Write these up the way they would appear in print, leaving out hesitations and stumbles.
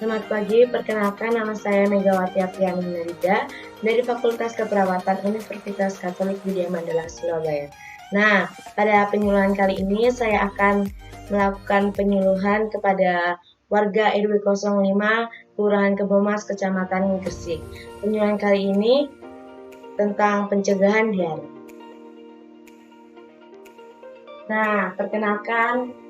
Selamat pagi, perkenalkan nama saya Megawati Apriani Narida dari Fakultas Keperawatan Universitas Katolik Widya Mandala Surabaya. Nah, pada penyuluhan kali ini saya akan melakukan penyuluhan kepada warga RW 05 Kelurahan Kebomas, Kecamatan Gresik. Penyuluhan kali ini tentang pencegahan diare. Nah, perkenalkan,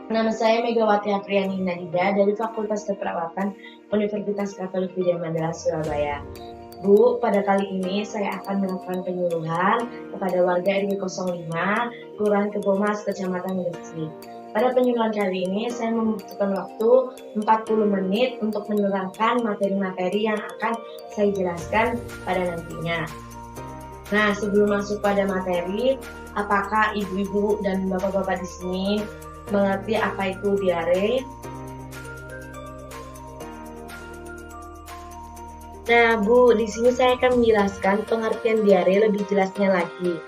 nama saya Megawati Apriani Narida dari Fakultas Keperawatan Universitas Katolik Widya Mandala Surabaya. Bu, pada kali ini saya akan melakukan penyuluhan kepada warga RW 05, Kelurahan Kebomas, Kecamatan Gresik. Pada penyuluhan kali ini saya membutuhkan waktu 40 menit untuk menerangkan materi-materi yang akan saya jelaskan pada nantinya. Nah, sebelum masuk pada materi, apakah ibu-ibu dan bapak-bapak di sini mengerti apa itu diare? Nah, Bu, di sini saya akan menjelaskan pengertian diare lebih jelasnya lagi.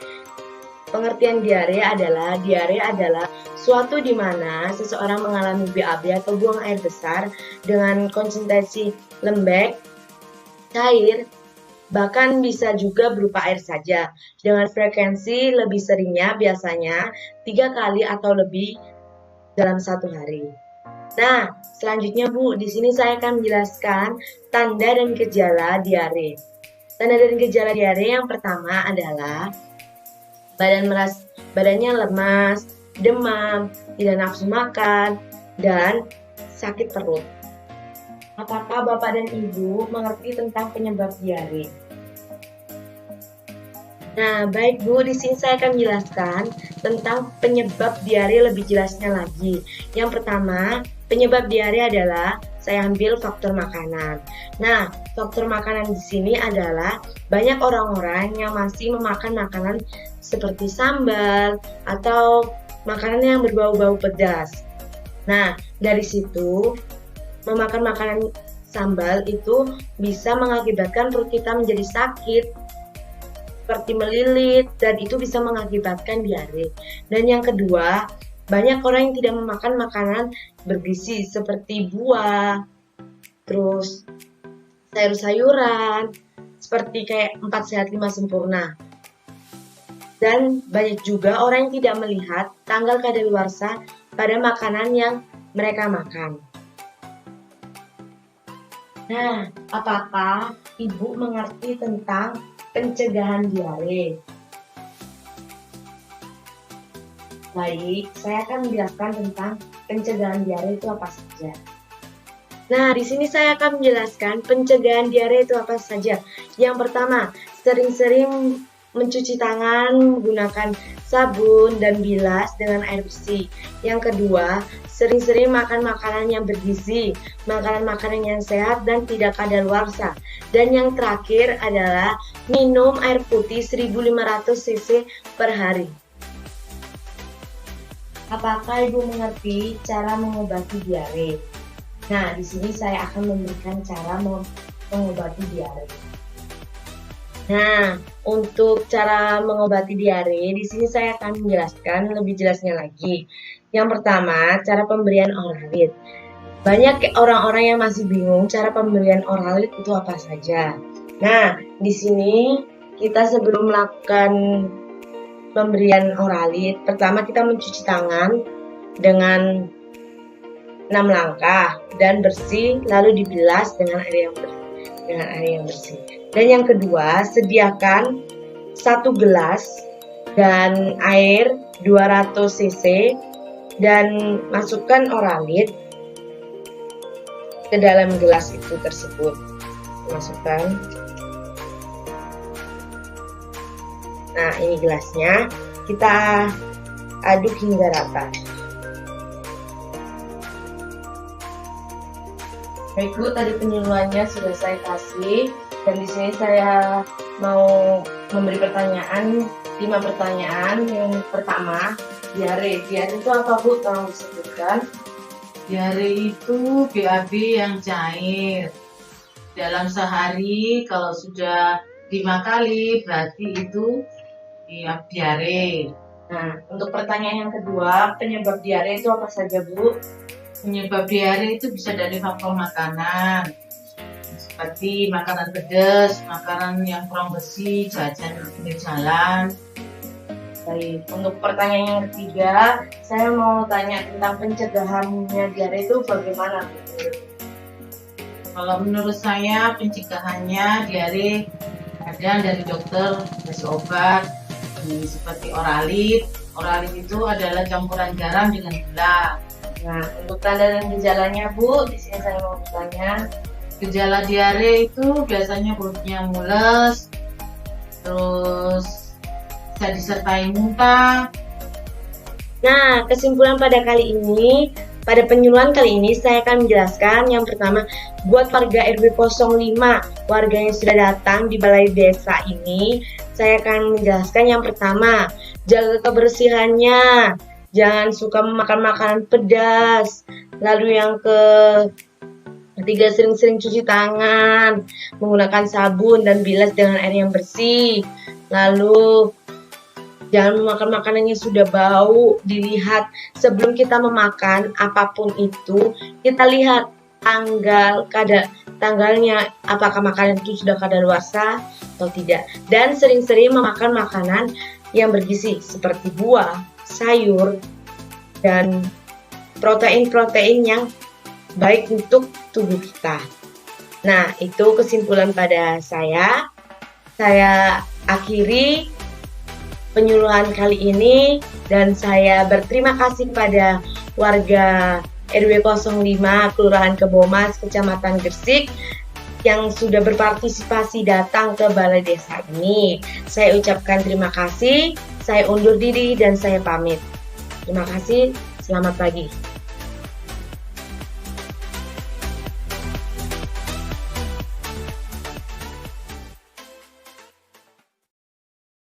Pengertian diare adalah suatu di mana seseorang mengalami BAB atau buang air besar dengan konsentrasi lembek, cair, bahkan bisa juga berupa air saja, dengan frekuensi lebih seringnya biasanya 3 kali atau lebih dalam satu hari. Nah, selanjutnya Bu, di sini saya akan menjelaskan tanda dan gejala diare. Tanda dan gejala diare yang pertama adalah badannya lemas, demam, tidak nafsu makan, dan sakit perut. Apakah Bapak dan Ibu mengerti tentang penyebab diare? Nah, baik Bu, di sini saya akan menjelaskan tentang penyebab diare lebih jelasnya lagi. Yang pertama, penyebab diare adalah saya ambil faktor makanan. Nah, faktor makanan di sini adalah banyak orang-orang yang masih memakan makanan seperti sambal atau makanan yang berbau-bau pedas. Nah, dari situ memakan makanan sambal itu bisa mengakibatkan perut kita menjadi sakit, seperti melilit, dan itu bisa mengakibatkan diare. Dan yang kedua, banyak orang yang tidak memakan makanan bergizi seperti buah, terus sayur-sayuran, seperti kayak 4 sehat 5 sempurna. Dan banyak juga orang yang tidak melihat tanggal kadaluarsa pada makanan yang mereka makan. Nah, apakah Ibu mengerti tentang pencegahan diare? Baik, saya akan menjelaskan tentang pencegahan diare itu apa saja. Nah, di sini saya akan menjelaskan pencegahan diare itu apa saja. Yang pertama, sering-sering mencuci tangan menggunakan sabun dan bilas dengan air bersih. Yang kedua, sering-sering makan makanan yang bergizi, makanan-makanan yang sehat dan tidak kadaluarsa. Dan yang terakhir adalah minum air putih 1500 cc per hari. Apakah Ibu mengerti cara mengobati diare? Nah, di sini saya akan memberikan cara mengobati diare. Nah, untuk cara mengobati diare, di sini saya akan menjelaskan lebih jelasnya lagi. Yang pertama, cara pemberian oralit. Banyak orang-orang yang masih bingung cara pemberian oralit itu apa saja. Nah, di sini kita sebelum melakukan pemberian oralit, pertama kita mencuci tangan dengan 6 langkah dan bersih, lalu dibilas dengan air yang bersih. Dan yang kedua, sediakan 1 gelas dan air 200 cc dan masukkan oralit ke dalam gelas itu tersebut. Masukkan. Nah, ini gelasnya. Kita aduk hingga rata. Baik Bu, tadi penyuluhannya sudah saya kasih, dan di sini saya mau memberi pertanyaan, 5 pertanyaan. Yang pertama, diare. Diare itu apa Bu? Tolong disebutkan. Diare itu BAB yang cair. Dalam sehari kalau sudah 5 kali berarti itu diare. Nah, untuk pertanyaan yang kedua, penyebab diare itu apa saja Bu? Penyebab diare itu bisa dari faktor makanan, seperti makanan pedas, makanan yang kurang bersih, jajan di pinggir jalan. Baik, untuk pertanyaan yang ketiga, saya mau tanya tentang pencegahannya diare itu bagaimana? Kalau menurut saya pencegahannya diare ada dari dokter, kasih obat seperti Oralit. Oralit itu adalah campuran garam dengan gula. Nah, untuk tanda dan gejalanya Bu, di sini saya mau bertanya. Gejala diare itu biasanya perutnya mules, terus bisa disertai muntah. Nah, kesimpulan pada penyuluhan kali ini saya akan menjelaskan yang pertama, buat warga RW 05, warga yang sudah datang di balai desa ini, saya akan menjelaskan yang pertama, jaga kebersihannya, jangan suka memakan makanan pedas. Lalu yang ketiga, sering-sering cuci tangan, menggunakan sabun dan bilas dengan air yang bersih. Lalu jangan memakan makanan yang sudah bau. Dilihat sebelum kita memakan apapun itu, kita lihat tanggalnya, apakah makanan itu sudah kadaluarsa atau tidak. Dan sering-sering memakan makanan yang bergizi seperti buah, sayur, dan protein-protein yang baik untuk tubuh kita. Nah, itu kesimpulan pada saya. Saya akhiri penyuluhan kali ini dan saya berterima kasih pada warga RW 05 Kelurahan Kebomas, Kecamatan Gresik yang sudah berpartisipasi datang ke balai desa ini. Saya ucapkan terima kasih, saya undur diri dan saya pamit. Terima kasih, selamat pagi.